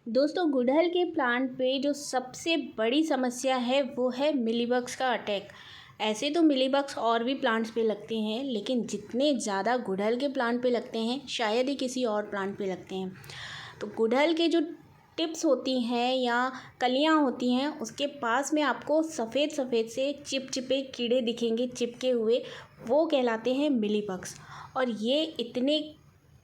दोस्तों, गुड़हल के प्लांट पे जो सबसे बड़ी समस्या है वो है मिलीबग्स का अटैक। ऐसे तो मिलीबग्स और भी प्लांट्स पे लगते हैं, लेकिन जितने ज़्यादा गुड़हल के प्लांट पे लगते हैं शायद ही किसी और प्लांट पे लगते हैं। तो गुड़हल के जो टिप्स होती हैं या कलियां होती हैं, उसके पास में आपको सफ़ेद सफ़ेद से चिपचिपे कीड़े दिखेंगे चिपके हुए, वो कहलाते हैं मिलीबग्स। और ये इतने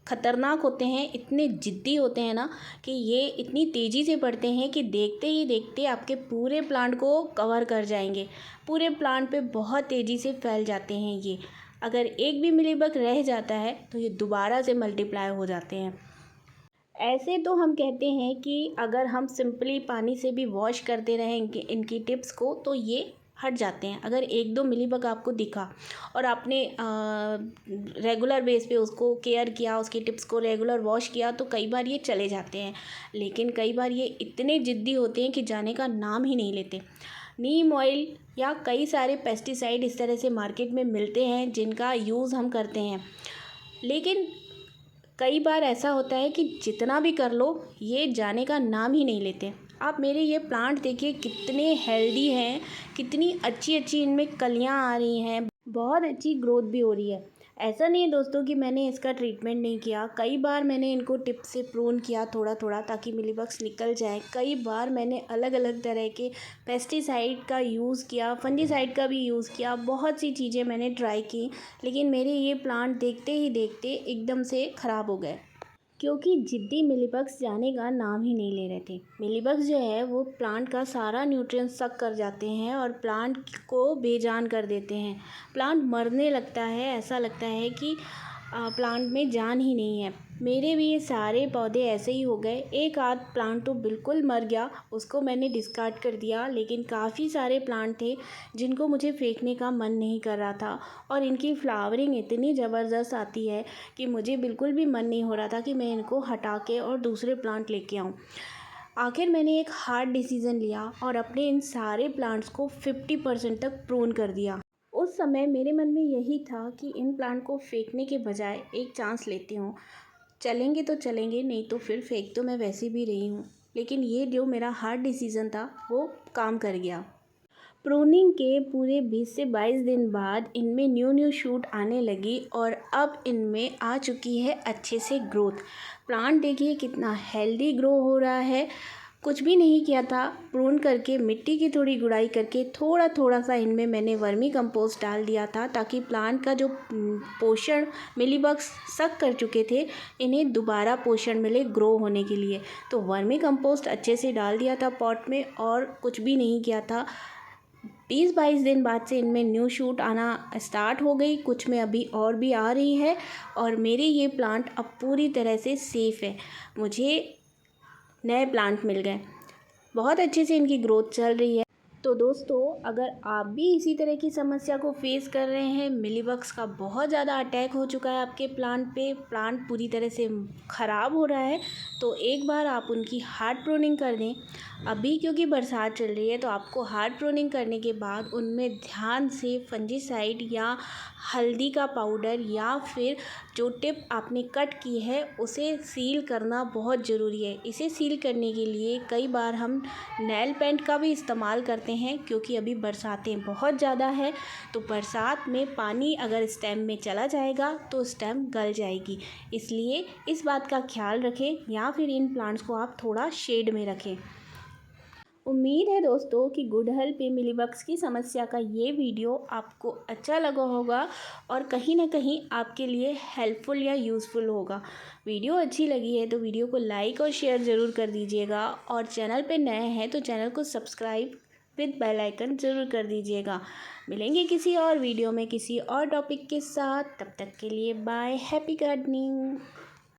खतरनाक होते हैं, इतने ज़िद्दी होते हैं ना, कि ये इतनी तेज़ी से बढ़ते हैं कि देखते ही देखते आपके पूरे प्लांट को कवर कर जाएंगे। पूरे प्लांट पे बहुत तेज़ी से फैल जाते हैं ये। अगर एक भी मिलीबग रह जाता है तो ये दोबारा से मल्टीप्लाई हो जाते हैं। ऐसे तो हम कहते हैं कि अगर हम सिंपली पानी से भी वॉश करते रहें इनकी टिप्स को तो ये हट जाते हैं। अगर एक दो मिलीबग आपको दिखा और आपने रेगुलर बेस पे उसको केयर किया, उसकी टिप्स को रेगुलर वॉश किया, तो कई बार ये चले जाते हैं। लेकिन कई बार ये इतने ज़िद्दी होते हैं कि जाने का नाम ही नहीं लेते। नीम ऑयल या कई सारे पेस्टिसाइड इस तरह से मार्केट में मिलते हैं जिनका यूज़ हम करते हैं, लेकिन कई बार ऐसा होता है कि जितना भी कर लो ये जाने का नाम ही नहीं लेते। आप मेरे ये प्लांट देखिए कितने हेल्दी हैं, कितनी अच्छी अच्छी इनमें कलियां आ रही हैं, बहुत अच्छी ग्रोथ भी हो रही है। ऐसा नहीं है दोस्तों कि मैंने इसका ट्रीटमेंट नहीं किया। कई बार मैंने इनको टिप से प्रून किया थोड़ा थोड़ा ताकि मिलीबग्स निकल जाए। कई बार मैंने अलग अलग तरह के पेस्टिसाइड का यूज़ किया, फंजीसाइड का भी यूज़ किया, बहुत सी चीज़ें मैंने ट्राई की, लेकिन मेरे ये प्लांट देखते ही देखते एकदम से ख़राब हो गए, क्योंकि ज़िद्दी मिलीबग्स जाने का नाम ही नहीं ले रहे थे। मिलीबग्स जो है वो प्लांट का सारा न्यूट्रिएंट्स सक कर जाते हैं और प्लांट को बेजान कर देते हैं। प्लांट मरने लगता है, ऐसा लगता है कि प्लांट में जान ही नहीं है। मेरे भी ये सारे पौधे ऐसे ही हो गए। एक आध प्लांट तो बिल्कुल मर गया, उसको मैंने डिस्कार्ड कर दिया, लेकिन काफ़ी सारे प्लांट थे जिनको मुझे फेंकने का मन नहीं कर रहा था। और इनकी फ्लावरिंग इतनी ज़बरदस्त आती है कि मुझे बिल्कुल भी मन नहीं हो रहा था कि मैं इनको हटा के और दूसरे प्लांट लेके आऊँ। आखिर मैंने एक हार्ड डिसीज़न लिया और अपने इन सारे प्लांट्स को 50% तक प्रून कर दिया। उस समय मेरे मन में यही था कि इन प्लांट को फेंकने के बजाय एक चांस लेती हूँ। चलेंगे तो चलेंगे, नहीं तो फिर फेंक तो मैं वैसे भी रही हूँ। लेकिन ये जो मेरा हार्ड डिसीज़न था वो काम कर गया। प्रूनिंग के पूरे 20 से 22 दिन बाद इनमें न्यू शूट आने लगी और अब इनमें आ चुकी है अच्छे से ग्रोथ। प्लांट देखिए कितना हेल्दी ग्रो हो रहा है। कुछ भी नहीं किया था, प्रून करके मिट्टी की थोड़ी गुड़ाई करके थोड़ा थोड़ा सा इनमें मैंने वर्मी कंपोस्ट डाल दिया था, ताकि प्लांट का जो पोषण मिलीबग्स सक कर चुके थे इन्हें दोबारा पोषण मिले ग्रो होने के लिए। तो वर्मी कंपोस्ट अच्छे से डाल दिया था पॉट में और कुछ भी नहीं किया था। 20-22 दिन बाद से इनमें न्यू शूट आना स्टार्ट हो गई, कुछ में अभी और भी आ रही है। और मेरे ये प्लांट अब पूरी तरह से सेफ़ है। मुझे नए प्लांट मिल गए, बहुत अच्छे से इनकी ग्रोथ चल रही है। तो दोस्तों, अगर आप भी इसी तरह की समस्या को फेस कर रहे हैं, मिलीबग्स का बहुत ज़्यादा अटैक हो चुका है आपके प्लांट पे, प्लांट पूरी तरह से ख़राब हो रहा है, तो एक बार आप उनकी हार्ड प्रूनिंग कर दें। अभी क्योंकि बरसात चल रही है तो आपको हार्ड प्रूनिंग करने के बाद उनमें ध्यान से फंजीसाइड या हल्दी का पाउडर या फिर जो टिप आपने कट की है उसे सील करना बहुत ज़रूरी है। इसे सील करने के लिए कई बार हम नेल पेंट का भी इस्तेमाल करते हैं, क्योंकि अभी बरसातें बहुत ज़्यादा है, तो बरसात में पानी अगर स्टेम में चला जाएगा तो स्टेम गल जाएगी। इसलिए इस बात का ख्याल रखें, या फिर इन प्लांट्स को आप थोड़ा शेड में रखें। उम्मीद है दोस्तों कि गुड़हल पे मिलीबग्स की समस्या का ये वीडियो आपको अच्छा लगा होगा और कहीं ना कहीं आपके लिए हेल्पफुल या यूज़फुल होगा। वीडियो अच्छी लगी है तो वीडियो को लाइक और शेयर ज़रूर कर दीजिएगा, और चैनल पे नए हैं तो चैनल को सब्सक्राइब विद बेल आइकन ज़रूर कर दीजिएगा। मिलेंगे किसी और वीडियो में किसी और टॉपिक के साथ, तब तक के लिए बाय, हैप्पी गार्डनिंग।